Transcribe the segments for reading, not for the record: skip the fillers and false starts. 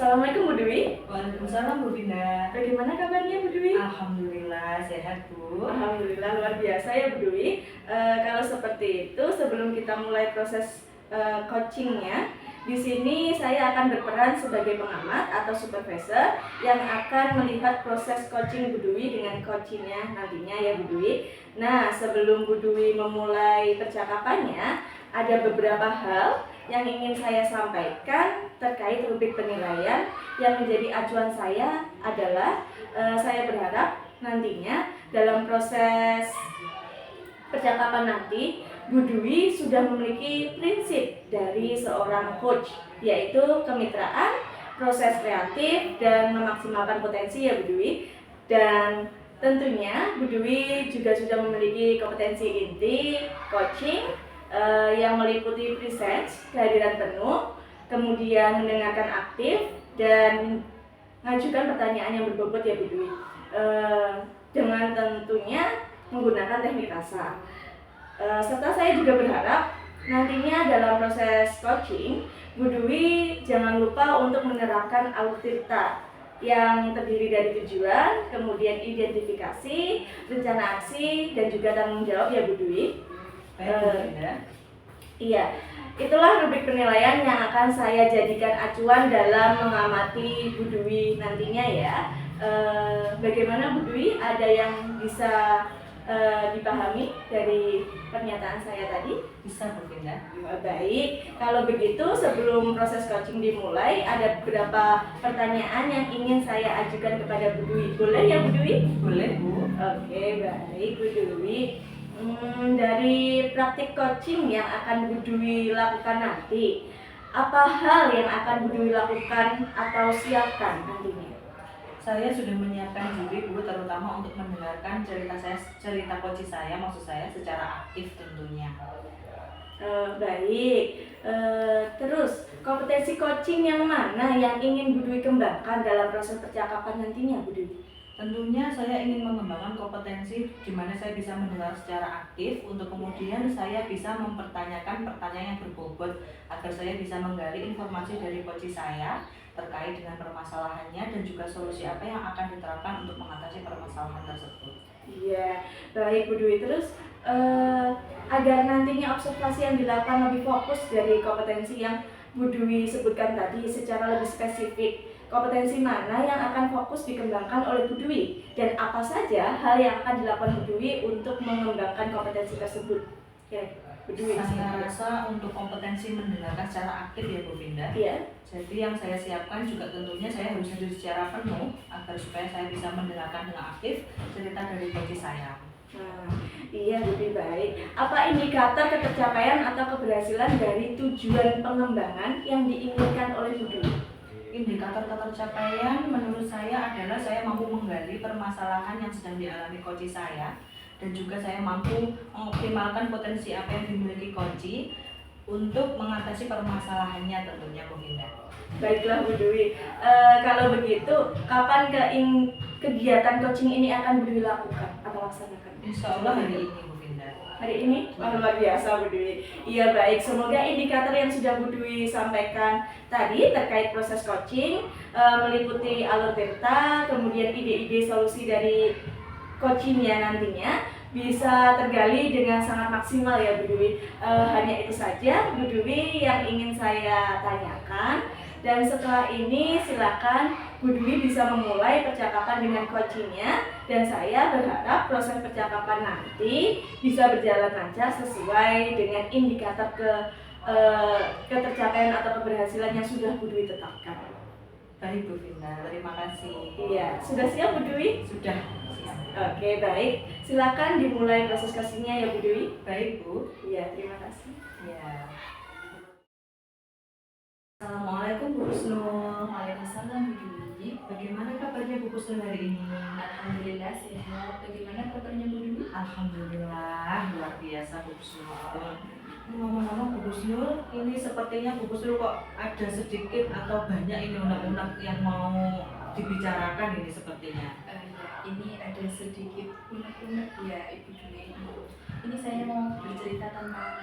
Assalamualaikum Bu Dwi. Waalaikumsalam Bu Vinda. Bagaimana kabarnya Bu Dwi? Alhamdulillah sehat Bu. Alhamdulillah luar biasa ya Bu Dwi. Kalau seperti itu, sebelum kita mulai proses coachingnya, di sini saya akan berperan sebagai pengamat atau supervisor yang akan melihat proses coaching Bu Dwi dengan coachingnya nantinya ya Bu Dwi. Nah, sebelum Bu Dwi memulai percakapannya, ada beberapa hal yang ingin saya sampaikan terkait rubrik penilaian. Yang menjadi acuan saya adalah saya berharap nantinya dalam proses percakapan nanti Bu Dwi sudah memiliki prinsip dari seorang coach, yaitu kemitraan, proses kreatif, dan memaksimalkan potensi ya Bu Dwi. Dan tentunya Bu Dwi juga sudah memiliki kompetensi inti coaching yang meliputi present, kehadiran penuh, kemudian mendengarkan aktif, dan mengajukan pertanyaan yang berbobot ya Bu Dwi, dengan tentunya menggunakan teknik rasa. Serta saya juga berharap nantinya dalam proses coaching Bu Dwi jangan lupa untuk menerapkan alur tirta yang terdiri dari tujuan, kemudian identifikasi, rencana aksi, dan juga tanggung jawab ya Bu Dwi. Iya, itulah rubrik penilaian yang akan saya jadikan acuan dalam mengamati Bu Dwi nantinya ya. Bagaimana Bu Dwi? Ada yang bisa dipahami dari pernyataan saya tadi? Bisa Bu Vinda. Baik, kalau begitu sebelum proses coaching dimulai, ada beberapa pertanyaan yang ingin saya ajukan kepada Bu Dwi. Boleh ya Bu Dwi? Boleh Bu. Oke, baik Bu Dwi. Dari praktik coaching yang akan Bu Dwi lakukan nanti, apa hal yang akan Bu Dwi lakukan atau siapkan nantinya? Saya sudah menyiapkan diri Bu, terutama untuk mendengarkan cerita coach saya, maksud saya secara aktif tentunya. Baik, terus kompetensi coaching yang mana yang ingin Bu Dwi kembangkan dalam proses percakapan nantinya Bu Dwi? Tentunya saya ingin mengembangkan kompetensi di mana saya bisa mendengar secara aktif untuk kemudian saya bisa mempertanyakan pertanyaan yang berbobot agar saya bisa menggali informasi dari coach saya terkait dengan permasalahannya dan juga solusi apa yang akan diterapkan untuk mengatasi permasalahan tersebut. Iya, baik Bu Dwi. Terus agar nantinya observasi yang dilakukan lebih fokus dari kompetensi yang Bu Dwi sebutkan tadi secara lebih spesifik, kompetensi mana yang akan fokus dikembangkan oleh Bu Dwi dan apa saja hal yang akan dilakukan Bu Dwi untuk mengembangkan kompetensi tersebut? Ya, Bu Dwi. Saya rasa untuk kompetensi mendengarkan secara aktif ya Bu Vinda. Iya. Jadi yang saya siapkan juga tentunya saya harus hadir secara penuh agar supaya saya bisa mendengarkan dengan aktif cerita dari coach saya. Iya lebih baik. Apa indikator ketercapaian atau keberhasilan dari tujuan pengembangan yang diinginkan oleh Bu Dwi? Indikator ketercapaian menurut saya adalah saya mampu menggali permasalahan yang sedang dialami coach saya dan juga saya mampu mengoptimalkan potensi apa yang dimiliki coach untuk mengatasi permasalahannya tentunya Bu Vinda. Baiklah Bu Dwi. Kalau begitu, kapan kegiatan coaching ini akan Bu Dwi lakukan atau laksanakan? Insya Allah hari ini Bu Vinda. Hari ini? Luar biasa Bu Dwi. Iya baik, semoga indikator yang sudah Bu Dwi sampaikan tadi terkait proses coaching meliputi alur tirta, kemudian ide-ide solusi dari coachingnya nantinya bisa tergali dengan sangat maksimal ya Bu Dwi. Hanya itu saja Bu Dwi yang ingin saya tanyakan. Dan setelah ini silakan Bu Dwi bisa memulai percakapan dengan coachingnya. Dan saya berharap proses percakapan nanti bisa berjalan lancar sesuai dengan indikator ketercapaian atau keberhasilan yang sudah Bu Dwi tetapkan. Baik Bu Vinda, terima kasih. Iya, sudah siap Bu Dwi? Sudah siap. Oke, baik. Silakan dimulai proses coachingnya ya Bu Dwi. Baik Bu. Iya, terima kasih. Ya. Assalamualaikum Bu Husnul. Waalaikumsalam Bu Dwi. Bagaimana kabarnya Bu Husnul hari ini? Alhamdulillah sehat. Bagaimana kabarnya Bu Dwi? Alhamdulillah luar biasa Bu Husnul. Ngomong-ngomong Bu Husnul, ini sepertinya Bu Husnul kok ada sedikit atau banyak ini unek-unek yang mau dibicarakan ini sepertinya. ini ada sedikit unek-unek ya Ibu Dwi. Ini saya mau bercerita tentang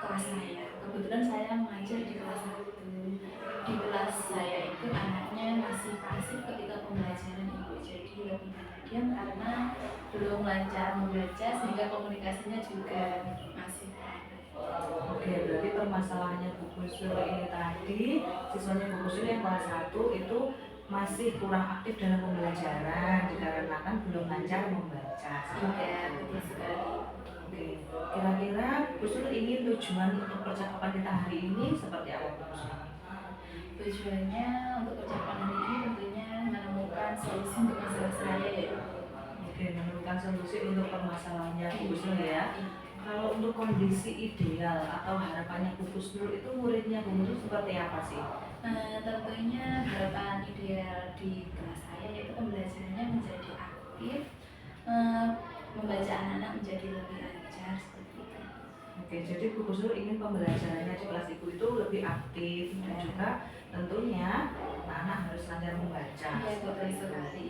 kelas saya. Kebetulan saya mengajar di kelas 1. Di kelas saya itu anaknya masih pasif ketika pembelajaran Ibu. Jadi lebih banyak diam karena belum lancar membaca sehingga komunikasinya juga masih kurang. Oke, berarti permasalahannya Bu Kusnul ini tadi, siswanya Bu Kusnul yang kelas 1 itu masih kurang aktif dalam pembelajaran dikarenakan belum lancar membaca. Iya, betul sekali. Oke, kira-kira Bu Kusnul ingin tujuan untuk percakapan kita hari ini seperti apa Bu Kusnul? Tujuannya untuk percakapan hari ini tentunya menemukan solusi untuk masalah saya ya. Oke, menemukan solusi untuk permasalahannya Bu Kusnul ya. Kalau untuk kondisi ideal atau harapannya Bu Kusnul itu muridnya Bu Kusnul seperti apa sih? Tentunya harapan ideal di kelas saya yaitu pembelajarannya menjadi aktif, membaca anak-anak menjadi lebih lancar seperti itu. Oke, jadi Bu Kusnul ingin pembelajarannya di kelas Ibu itu lebih aktif dan juga tentunya anak-anak harus lancar membaca. Iya, betul sekali.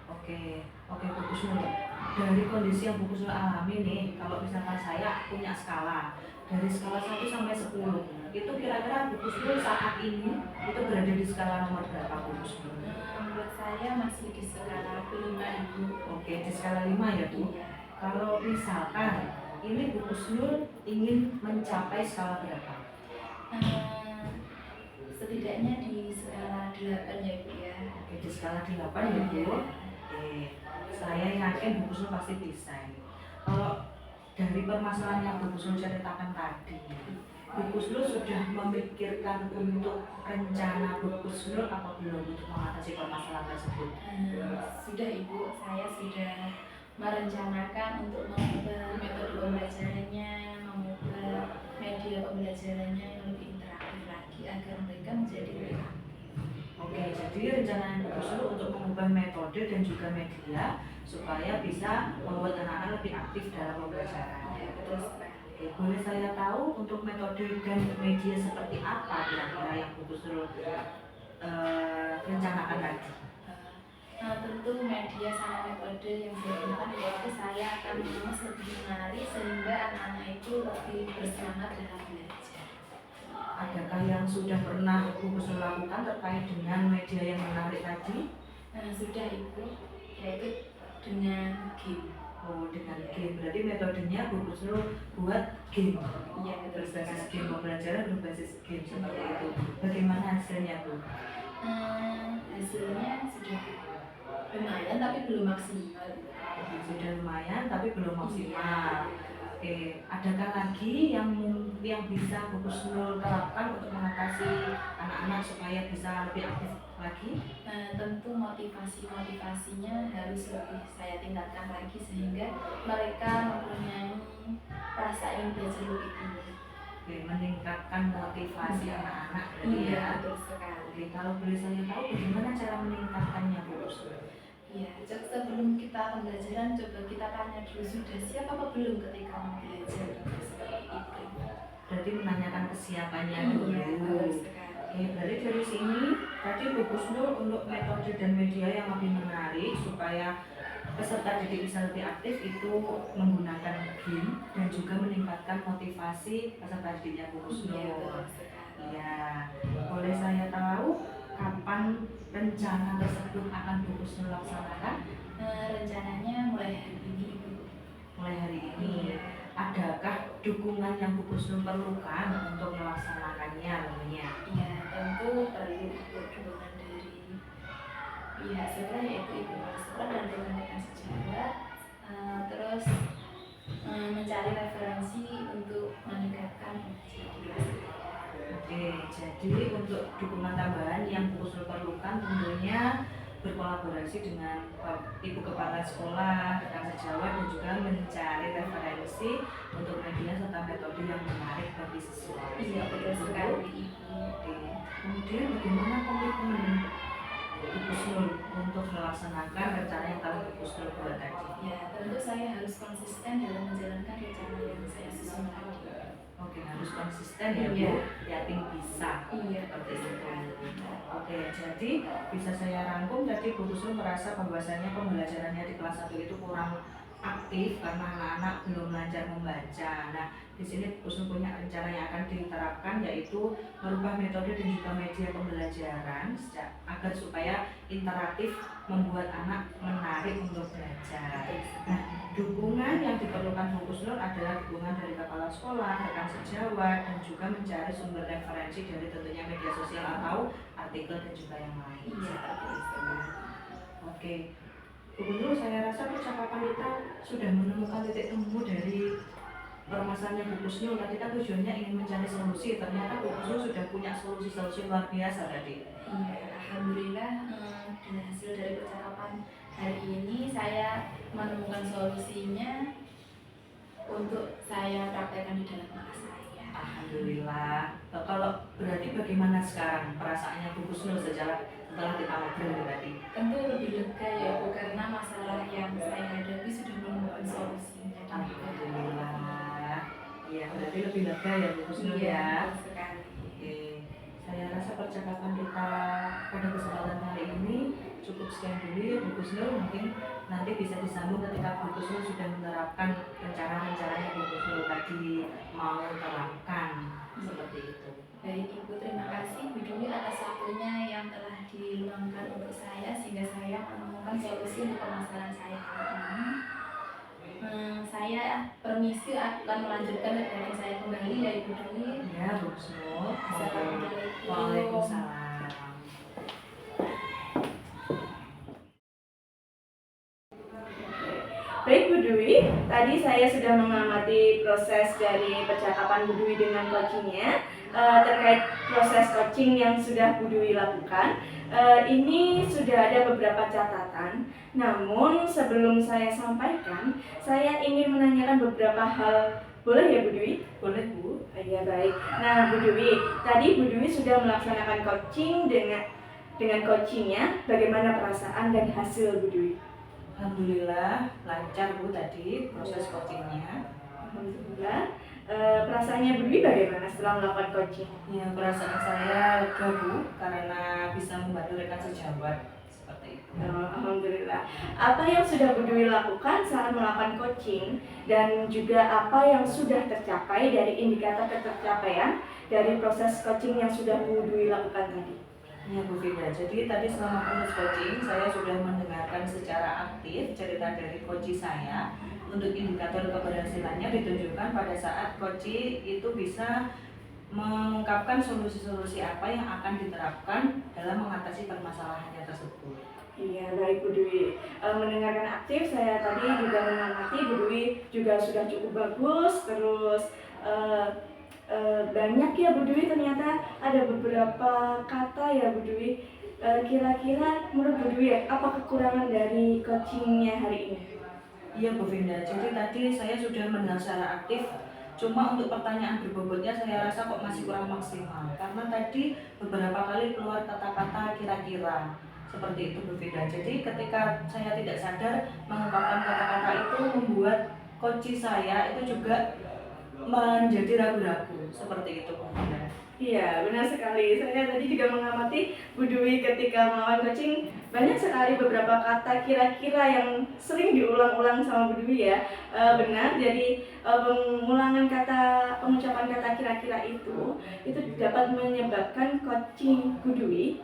Oke Bu Kusnul. Dari kondisi yang Bu Kusnul alami nih, kalau misalkan saya punya skala dari skala 1 sampai 10, itu kira-kira Bu Kusnul saat ini itu berada di skala nomor berapa Bu Kusnul? Menurut saya masih di skala 5 Ibu. Oke, di skala 5 ya Bu. Iya. Kalau misalkan ini Bu Kusnul ingin mencapai skala berapa? Setidaknya di skala 8 ya Bu ya. Oke, di skala 8 ya Bu. Oke, saya yakin Bu Kusnul pasti bisa. Kalau dari permasalahan yang Bu Kusnul ceritakan tadi, Bu Kusnul sudah memikirkan untuk rencana Bu Kusnul apa belum untuk mengatasi permasalahan tersebut? Sudah Ibu, saya sudah merencanakan untuk mengubah metode pembelajarannya, mengubah media pembelajarannya yang lebih interaktif lagi agar mereka menjadi lebih aktif. Oke, jadi rencana Bu Kusnul untuk mengubah metode dan juga media supaya bisa membuat anak-anak lebih aktif dalam pembelajaran. Ya, betul sekali. Oke, boleh saya tahu untuk metode dan media seperti apa kira-kira yang Bu Kusnul rencanakan tadi? Tentu media sama metode yang saya gunakan yaitu saya akan mengemas lebih menarik sehingga anak-anak itu lebih bersemangat dalam belajar. Adakah yang sudah pernah Bu Kusnul lakukan terkait dengan media yang menarik tadi? Sudah Ibu, yaitu dengan game. Oh, dengan game. Berarti metodenya Bu Kusnul buat game. Iya, betul Berbasis sekali. game, pembelajaran berbasis game seperti itu. Bagaimana hasilnya Bu? Hasilnya sudah lumayan tapi belum maksimal. Sudah lumayan tapi belum maksimal. Oke, adakah lagi yang bisa Bu Kusnul terapkan untuk mengatasi anak-anak supaya bisa lebih aktif lagi? Tentu motivasinya harus lebih saya tingkatkan lagi sehingga mereka mempunyai rasa ingin belajar lebih tinggi. Oke, meningkatkan motivasi anak-anak berarti Iya, ya. betul sekali. Oke, kalau boleh saya tahu bagaimana cara meningkatkannya Bu Kusnul? Iya, sebelum kita pembelajaran coba kita tanya dulu sudah siap apa belum ketika mau belajar seperti itu. Berarti menanyakan kesiapannya Iya, dulu. betul sekali. Oke, berarti dari sini tadi Bu Kusnul untuk metode dan media yang lebih menarik supaya peserta didik bisa lebih aktif itu menggunakan game dan juga meningkatkan motivasi peserta didiknya Bu Iya, Kusnul. betul sekali. Iya, boleh saya tahu kapan rencana tersebut akan Bu Kusnul laksanakan? Rencananya mulai hari ini Ibu. Mulai hari ini. Adakah dukungan yang Bu Kusnul perlukan untuk melaksanakannya tentunya? Iya, tentu perlu dukungan dari pihak sekolah yaitu ibu kepala sekolah dan rekan-rekan sejawat, terus mencari referensi untuk meningkatkan motivasi. Oke, jadi untuk dukungan tambahan yang Bu Kusnul perlukan tentunya berkolaborasi dengan ibu kepala sekolah, rekan sejawat dan juga mencari referensi untuk media serta metode yang menarik bagi siswa. Iya, betul sekali Ibu. Oke. Kemudian bagaimana komitmen Bu Kusnul untuk melaksanakan rencana yang telah Bu Kusnul buat tadi? Ya, tentu saya harus konsisten dalam menjalankan rencana yang saya susun tadi. Oke, harus konsisten ya Bu, Iya. yakin bisa Iya, seperti betul itu. sekali. Oke, jadi bisa saya rangkum tadi Bu Kusnul merasa bahwasannya pembelajarannya di kelas 1 itu kurang aktif karena anak-anak belum belajar membaca. Nah, di sini Bu Kusnul punya rencana yang akan diterapkan yaitu merubah metode dan juga media pembelajaran agar supaya interaktif membuat anak menarik untuk belajar. Nah, dukungan yang diperlukan Bu Kusnul adalah dukungan dari kepala sekolah, rekan sejawat, dan juga mencari sumber referensi dari tentunya media sosial atau artikel dan juga yang lain. Iya, Oke, Bu Kusnul, saya rasa percakapan kita sudah menemukan titik temu dari permasalahan Bu Kusnul. Tadi kan tujuannya ingin mencari solusi, ternyata Bu Kusnul sudah punya solusi-solusi luar biasa tadi. iya, alhamdulillah dengan hasil dari percakapan hari ini saya menemukan solusinya untuk saya praktekkan di dalam kelas saya. Alhamdulillah. Kalau berarti bagaimana sekarang perasaannya Bu Kusnul setelah kita ngobrol tadi? Tentu lebih lega ya Bu, karena masalah yang saya hadapi sudah menemukan solusinya. Alhamdulillah. Iya, berarti lebih lega ya Bu Kusnul Iya, ya. betul sekali. Oke, saya rasa percakapan kita pada kesempatan kali ini cukup sekian dulu ya Bu Kusnul. Mungkin nanti bisa disambung ketika Bu Kusnul sudah menerapkan rencana-rencana yang Bu Kusnul tadi mau terapkan seperti itu. Baik Ibu, terima kasih Bu Dwi atas waktunya yang telah diluangkan untuk saya sehingga saya menemukan solusi untuk permasalahan saya hari ini. Saya permisi akan melanjutkan kegiatan saya kembali ya Ibu Dwi. Ya Bu Kusnul. Assalamualaikum. Waalaikumsalam. Baik Bu Dwi, tadi saya sudah mengamati proses dari percakapan Bu Dwi dengan coachingnya. Terkait proses coaching yang sudah Bu Dwi lakukan, ini sudah ada beberapa catatan. Namun sebelum saya sampaikan, saya ingin menanyakan beberapa hal. Boleh ya Bu Dwi? Boleh Bu. Iya baik. Nah Bu Dwi, tadi Bu Dwi sudah melaksanakan coaching dengan coachingnya. Bagaimana perasaan dan hasil Bu Dwi? Alhamdulillah lancar Bu tadi proses coachingnya. Alhamdulillah. Perasaannya Bu Dwi bagaimana setelah melakukan coaching? Ya, perasaan saya lega Bu karena bisa membantu rekan sejawat seperti itu. Alhamdulillah. Apa yang sudah Bu Dwi lakukan saat melakukan coaching dan juga apa yang sudah tercapai dari indikator tercapaian dari proses coaching yang sudah Bu Dwi lakukan tadi? Ya Bu Fida, jadi tadi selama proses coaching saya sudah mendengarkan secara aktif cerita dari coach saya. Untuk indikator keberhasilannya ditunjukkan pada saat coach itu bisa mengungkapkan solusi-solusi apa yang akan diterapkan dalam mengatasi permasalahannya tersebut. Iya, baik Bu Dwi. Mendengarkan aktif, saya tadi juga mengamati Bu Dwi juga sudah cukup bagus, terus banyak ya Bu Dwi, ternyata ada beberapa kata ya Bu Dwi. Kira-kira menurut Bu Dwi apa kekurangan dari coachingnya hari ini? Iya Bu Vinda, jadi tadi saya sudah mendengar secara aktif. Cuma untuk pertanyaan berbobotnya saya rasa kok masih kurang maksimal. Karena tadi beberapa kali keluar kata-kata kira-kira seperti itu Bu Vinda. Jadi ketika saya tidak sadar mengungkapkan kata-kata itu membuat coach saya itu juga menjadi ragu-ragu seperti itu Bu Vinda. Iya, benar sekali. Saya tadi juga mengamati Bu Dwi ketika melawan coaching, banyak sekali beberapa kata kira-kira yang sering diulang-ulang sama Bu Dwi ya. Benar, jadi pengulangan pengucapan kata kira-kira itu dapat menyebabkan coaching Bu Dwi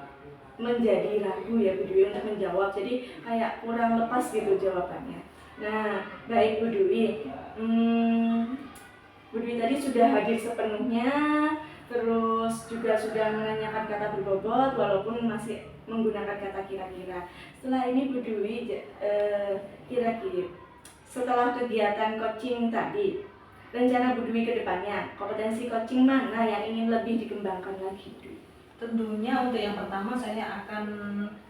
menjadi ragu ya Bu Dwi untuk menjawab. Jadi kayak kurang lepas gitu jawabannya. Nah, baik Bu Dwi. Bu Dwi tadi sudah hadir sepenuhnya, terus juga sudah menanyakan kata berbobot walaupun masih menggunakan kata kira-kira. Setelah ini Bu Dwi, kira-kira setelah kegiatan coaching tadi, rencana Bu Dwi ke depannya, kompetensi coaching mana yang ingin lebih dikembangkan lagi Bu Dwi? Tentunya untuk yang pertama saya akan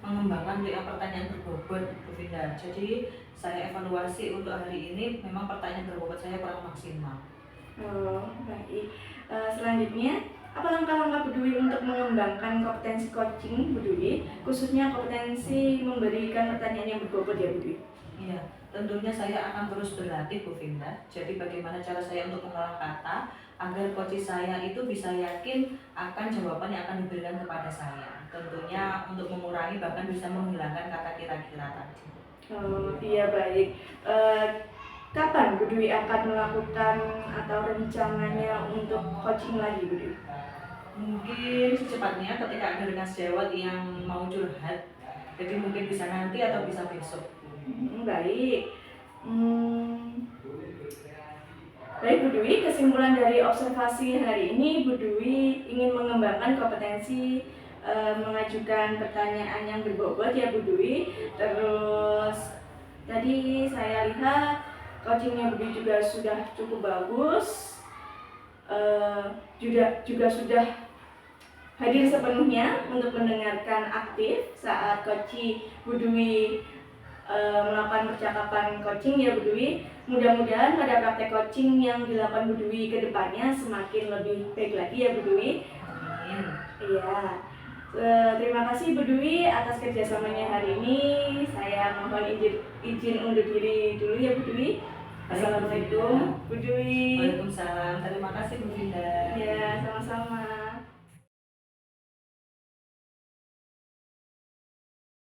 mengembangkan untuk yang pertanyaan berbobot Bu Vinda. Jadi saya evaluasi untuk hari ini memang pertanyaan berbobot saya kurang maksimal. Oh, baik. Selanjutnya, apa langkah-langkah Bu Dwi untuk mengembangkan kompetensi coaching Bu Dwi, khususnya kompetensi memberikan pertanyaan yang berbobot ya Bu Dwi? Iya, tentunya saya akan terus berlatih Bu Vinda. Jadi bagaimana cara saya untuk mengolah kata agar coach saya itu bisa yakin akan jawaban yang akan diberikan kepada saya. tentunya untuk mengurangi bahkan bisa menghilangkan kata kira-kira tadi. Oh iya baik. Kapan Bu Dwi akan melakukan atau rencananya untuk coaching lagi Bu Dwi? Mungkin secepatnya ketika ada rekan sejawat yang mau curhat, jadi mungkin bisa nanti atau bisa besok. Baik. Baik Bu Dwi, kesimpulan dari observasi hari ini Bu Dwi ingin mengembangkan kompetensi mengajukan pertanyaan yang berbobot ya Bu Dwi. Terus tadi saya lihat coachingnya Bu Dwi juga sudah cukup bagus, juga sudah hadir sepenuhnya untuk mendengarkan aktif saat coaching Bu Dwi melakukan percakapan coaching ya Bu Dwi. Mudah-mudahan pada praktek coaching yang dilakukan Bu Dwi ke depannya semakin lebih baik lagi ya Bu Dwi. Amin. Iya. Terima kasih Bu Dwi atas kerjasamanya hari ini. Saya mohon izin undur diri dulu ya Bu Dwi. Assalamualaikum Bu Dwi. Waalaikumsalam. Terima kasih Bu Dinda. Ya, sama-sama.